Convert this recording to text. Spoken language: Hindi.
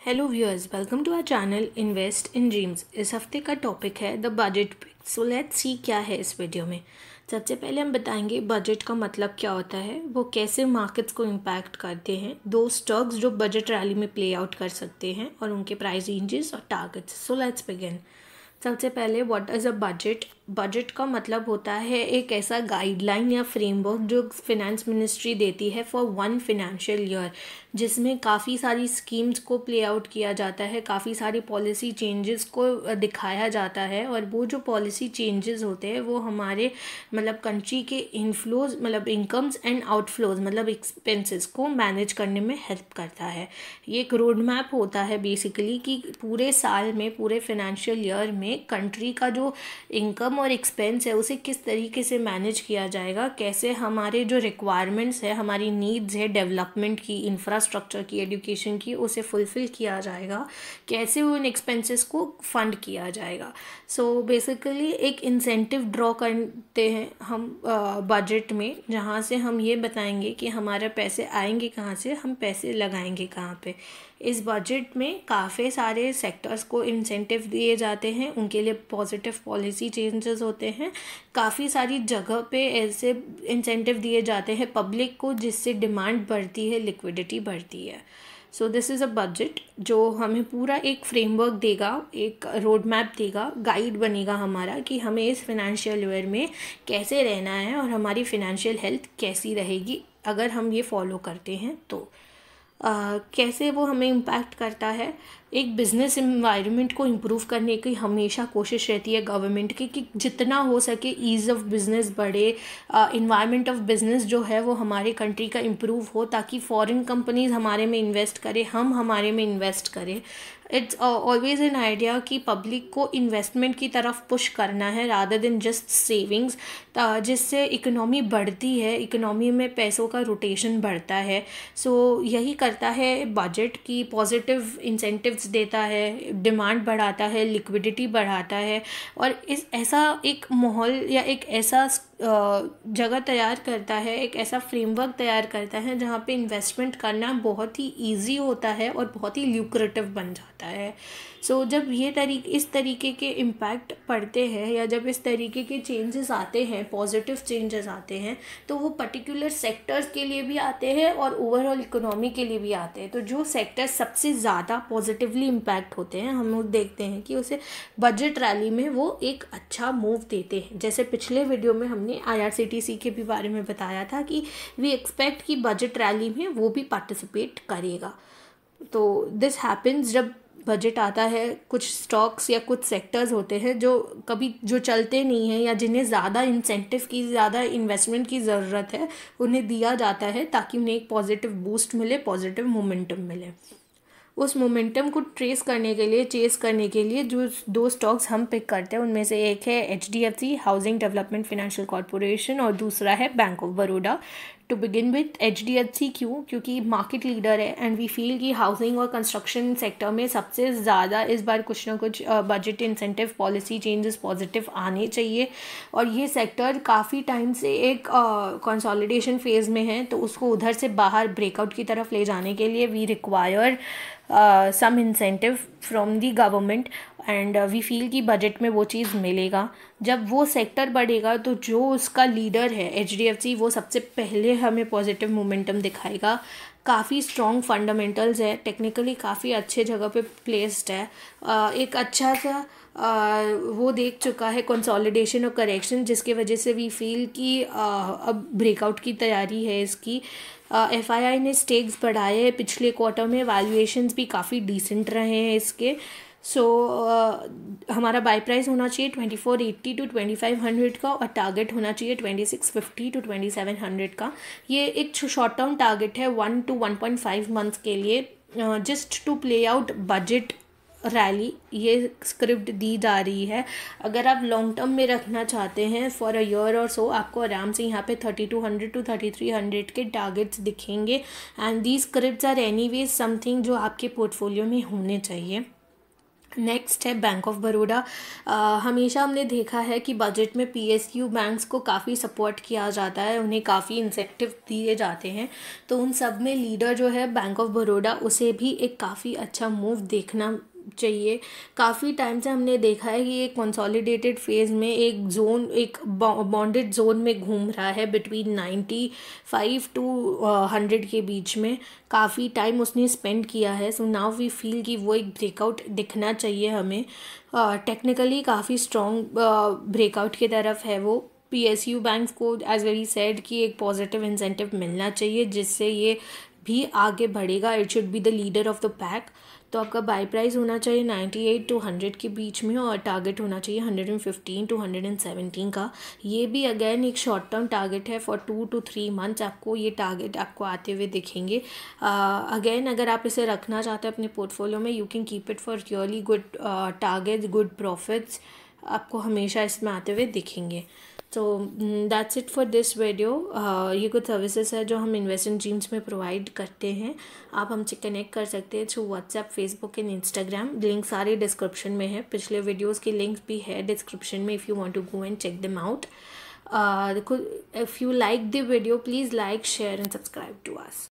Hello viewers, welcome to our channel invest in dreams. इस हफ्ते का टॉपिक है the budget pick. So let's see क्या है इस वीडियो में। सबसे पहले हम बताएंगे बजट का मतलब क्या होता है, वो कैसे मार्केट्स को इम्पैक्ट करते हैं, दो स्टॉक्स जो बजट रैली में प्ले आउट कर सकते हैं और उनके प्राइस रेंजेस और टारगेट्स। So let's begin. सबसे पहले what is a budget. Budget का मतलब होता है एक ऐसा गाइडलाइन या फ्रेमवर्क जो फिनेंस मिनिस्ट्री देती है फॉर वन फिनेंशियल ईयर, जिसमें काफ़ी सारी स्कीम्स को प्ले आउट किया जाता है, काफ़ी सारी पॉलिसी चेंजेस को दिखाया जाता है। और वो जो पॉलिसी चेंजेस होते हैं वो हमारे मतलब कंट्री के इनफ्लोज मतलब इनकम्स एंड आउटफ्लोज मतलब एक्सपेंसेस को मैनेज करने में हेल्प करता है। ये एक रोड मैप होता है बेसिकली कि पूरे साल में, पूरे फिनेंशियल ईयर में कंट्री का जो इनकम और एक्सपेंस है उसे किस तरीके से मैनेज किया जाएगा, कैसे हमारे जो रिक्वायरमेंट्स है, हमारी नीड्स है डेवलपमेंट की, इंफ्रास्ट्रक्चर की, एजुकेशन की, उसे फुलफ़िल किया जाएगा, कैसे उन एक्सपेंसेस को फंड किया जाएगा। सो बेसिकली एक इंसेंटिव ड्रॉ करते हैं हम बजट में, जहाँ से हम ये बताएंगे कि हमारे पैसे आएंगे कहाँ से, हम पैसे लगाएंगे कहाँ पे। इस बजट में काफ़ी सारे सेक्टर्स को इंसेंटिव दिए जाते हैं, उनके लिए पॉजिटिव पॉलिसी चेंजेस होते हैं। काफ़ी सारी जगह पे ऐसे इंसेंटिव दिए जाते हैं पब्लिक को, जिससे डिमांड बढ़ती है, लिक्विडिटी बढ़ती है। So this is a budget जो हमें पूरा एक फ्रेमवर्क देगा, एक रोड मैप देगा, गाइड बनेगा हमारा कि हमें इस फिनेंशियल ईयर में कैसे रहना है और हमारी फिनेंशियल हेल्थ कैसी रहेगी अगर हम ये फॉलो करते हैं तो। कैसे वो हमें इम्पैक्ट करता है। एक बिज़नेस इन्वायरमेंट को इम्प्रूव करने की हमेशा कोशिश रहती है गवर्नमेंट की कि जितना हो सके ईज़ ऑफ बिज़नेस बढ़े, इन्वायरमेंट ऑफ बिज़नेस जो है वो हमारे कंट्री का इम्प्रूव हो, ताकि फॉरेन कंपनीज हमारे में इन्वेस्ट करें, हम हमारे में इन्वेस्ट करें। इट्स ऑलवेज एन आइडिया कि पब्लिक को इन्वेस्टमेंट की तरफ पुश करना है रादर देन जस्ट सेविंग्स, जिससे इकोनॉमी बढ़ती है, इकोनॉमी में पैसों का रोटेशन बढ़ता है। सो यही करता है बजट की, पॉजिटिव इंसेंटिव्स देता है, डिमांड बढ़ाता है, लिक्विडिटी बढ़ाता है और इस ऐसा एक माहौल या एक ऐसा जगह तैयार करता है, एक ऐसा फ्रेमवर्क तैयार करता है जहाँ पे इन्वेस्टमेंट करना बहुत ही इजी होता है और बहुत ही ल्यूक्रेटिव बन जाता है। सो जब ये इस तरीके के इम्पैक्ट पड़ते हैं या जब इस तरीके के चेंजेस आते हैं, पॉजिटिव चेंजेस आते हैं, तो वो पर्टिकुलर सेक्टर्स के लिए भी आते हैं और ओवरऑल इकोनॉमी के लिए भी आते हैं। तो जो सेक्टर्स सबसे ज़्यादा पॉजिटिवली इम्पैक्ट होते हैं, हम लोग देखते हैं कि उसे बजट रैली में वो एक अच्छा मूव देते हैं। जैसे पिछले वीडियो में हमने IRCTC के भी बारे में बताया था कि वी एक्सपेक्ट कि बजट रैली में वो भी पार्टिसिपेट करेगा। तो दिस हैपन्स जब बजट आता है। कुछ स्टॉक्स या कुछ सेक्टर्स होते हैं जो कभी जो चलते नहीं हैं या जिन्हें ज़्यादा इंसेंटिव की, ज़्यादा इन्वेस्टमेंट की ज़रूरत है, उन्हें दिया जाता है ताकि उन्हें एक पॉजिटिव बूस्ट मिले, पॉजिटिव मोमेंटम मिले। उस मोमेंटम को चेस करने के लिए जो दो स्टॉक्स हम पिक करते हैं उनमें से एक है HDFC housing development financial corporation और दूसरा है bank of Baroda. To begin with HDFC क्योंकि मार्केट लीडर है एंड वी फील कि हाउसिंग और कंस्ट्रक्शन सेक्टर में सबसे ज़्यादा इस बार कुछ ना कुछ budget incentive policy changes positive आने चाहिए। और ये सेक्टर काफ़ी टाइम से एक कंसोलिडेशन फेज़ में है, तो उसको उधर से बाहर ब्रेकआउट की तरफ ले जाने के लिए we require some incentive from the government and we feel कि बजट में वो चीज़ मिलेगा। जब वो सेक्टर बढ़ेगा तो जो उसका लीडर है HDFC, वो सबसे पहले हमें पॉजिटिव मोमेंटम दिखाएगा। काफ़ी स्ट्रॉन्ग फंडामेंटल्स है, टेक्निकली काफ़ी अच्छे जगह पे प्लेस्ड है, एक अच्छा सा वो देख चुका है कंसोलिडेशन और करेक्शन, जिसके वजह से वी फील कि अब ब्रेकआउट की तैयारी है इसकी। FII ने स्टेक्स बढ़ाए हैं पिछले क्वार्टर में, वैल्यूएशंस भी काफ़ी डिसेंट रहे हैं इसके। हमारा बाय प्राइस होना चाहिए 2480 to 2500 का और टारगेट होना चाहिए 2650 to 2700 का। ये एक शॉर्ट टर्म टारगेट है 1 to 1.5 मंथ्स के लिए, just to play out budget rally. ये स्क्रिप्ट दी जा रही है। अगर आप लॉन्ग टर्म में रखना चाहते हैं फॉर अ ईयर और सो, आपको आराम से यहाँ पे 3200 to 3300 के टारगेट्स दिखेंगे and these scripts are anyways something जो आपके पोर्टफोलियो में होने चाहिए। नेक्स्ट है बैंक ऑफ बड़ौदा। हमेशा हमने देखा है कि बजट में पीएसयू बैंक्स को काफ़ी सपोर्ट किया जाता है, उन्हें काफ़ी इंसेंटिव दिए जाते हैं। तो उन सब में लीडर जो है बैंक ऑफ बड़ौदा, उसे भी एक काफ़ी अच्छा मूव देखना चाहिए। काफ़ी टाइम से हमने देखा है कि एक कंसोलिडेटेड फेज़ में एक बॉन्डेड जोन में घूम रहा है बिटवीन 95 टू 100 के बीच में। काफ़ी टाइम उसने स्पेंड किया है। सो नाउ वी फील कि वो एक ब्रेकआउट दिखना चाहिए हमें। टेक्निकली काफ़ी स्ट्रॉन्ग ब्रेकआउट की तरफ है वो। पीएसयू बैंक्स को एज वेरी सेड कि एक पॉजिटिव इंसेंटिव मिलना चाहिए जिससे ये भी आगे बढ़ेगा। It should be the leader of the pack. तो आपका बाई प्राइस होना चाहिए 98 टू 100 के बीच में और टारगेट होना चाहिए 115 टू 117 का। ये भी अगेन एक शॉर्ट टर्म टारगेट है। फॉर 2 to 3 मंथ्स आपको ये टारगेट आपको आते हुए दिखेंगे। अगेन अगर आप इसे रखना चाहते हैं अपने पोर्टफोलियो में, you can keep it for really good targets, good profits आपको हमेशा इसमें आते हुए दिखेंगे। तो that's it for this video. ये कुछ सर्विसेज है जो हम इन्वेस्ट इन ड्रीम्स में प्रोवाइड करते हैं। आप हमसे कनेक्ट कर सकते हैं through WhatsApp, Facebook and Instagram. Link सारे डिस्क्रिप्शन में है। पिछले वीडियोस के लिंक्स भी है डिस्क्रिप्शन में if you want to go and check them out. देखो, if you like the video please like, share and subscribe to us.